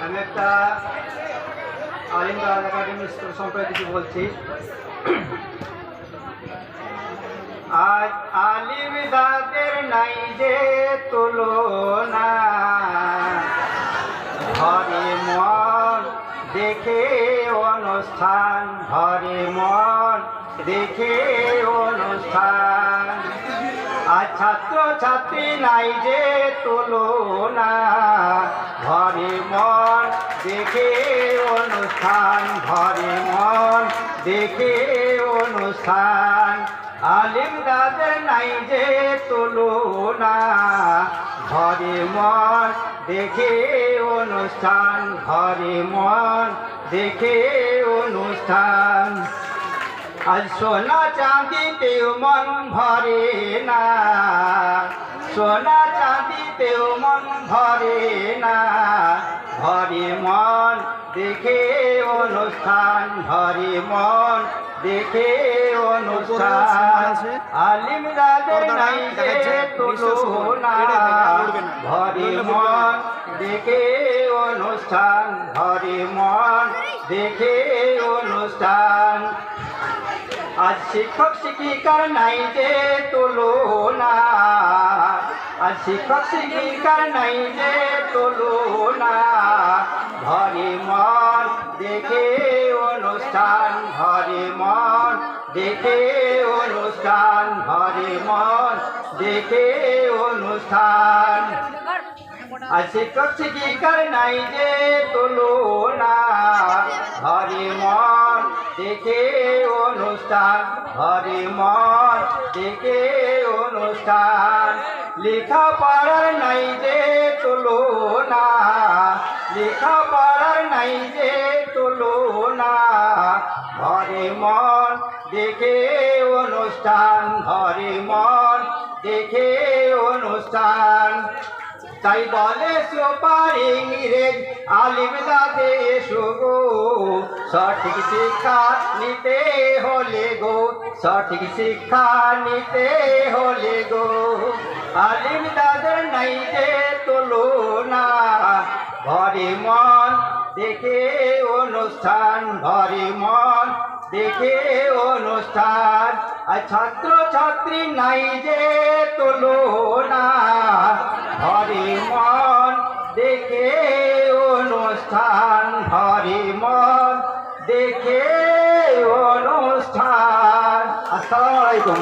আমি একটা আলিমবাগ academy school সম্পর্কে কিছু বলছি। আজ আলিম দাদের নাই যে তুলনা, ঘরে মন দেখে অনুষ্ঠান, ঘরে মন দেখে অনুষ্ঠান। আজ ছাত্র ছাত্রী নাই যে তুলনা, ঘরে মন দেখে অনুষ্ঠান, ঘরে মন দেখে অনুষ্ঠান। আলিম দাদের নাই যে তুলনা, ঘরে মন দেখে অনুষ্ঠান, ঘরে মন দেখে অনুষ্ঠান। আজ সোনা চাঁদিতেও মন ভরে না, সোনা চাঁদিতেও মন ভরে না, ঘরে মন দেখে অনুষ্ঠান, ঘরে মন দেখে অনুষ্ঠান। আলিম দাদের নাই যে তুলনা, ঘরে মন দেখে অনুষ্ঠান, ঘরে মন দেখে অনুষ্ঠান। আজ শিক্ষক শিক্ষিকার নাই যে তুলনা, আজ শিক্ষক শিক্ষিকার নাই যে তুলনা, ঘরে মন দেখে অনুষ্ঠান, ঘরে মন দেখে অনুষ্ঠান, ঘরে মন দেখে অনুষ্ঠান। আজ শিক্ষক শিক্ষিকার নাই যে তুলনা, ঘরে মন দেখে অনুষ্ঠান, ঘরে মন দেখে অনুষ্ঠান। লেখা পড়ার নাই যে তুলনা, লেখা পড়ার নাই যে তুলনা, ঘরে মন দেখে অনুষ্ঠান, ঘরে মন দেখে অনুষ্ঠান। তাই বলে সুপার ইংরেজ আলিম দাদে এসো গো, সঠিক শিক্ষা নিতে হলে গো, সঠিক শিক্ষা নিতে হলে গো। আলিম দাদের নাই যে তুলনা, ঘরে মন দেখে অনুষ্ঠান, ঘরে মন দেখে অনুষ্ঠান। আর ছাত্র ছাত্রী নাই যে তুলনা, ঘরে মন দেখে অনুষ্ঠান, ঘরে মন দেখে অনুষ্ঠান। আসসালামু আলাইকুম।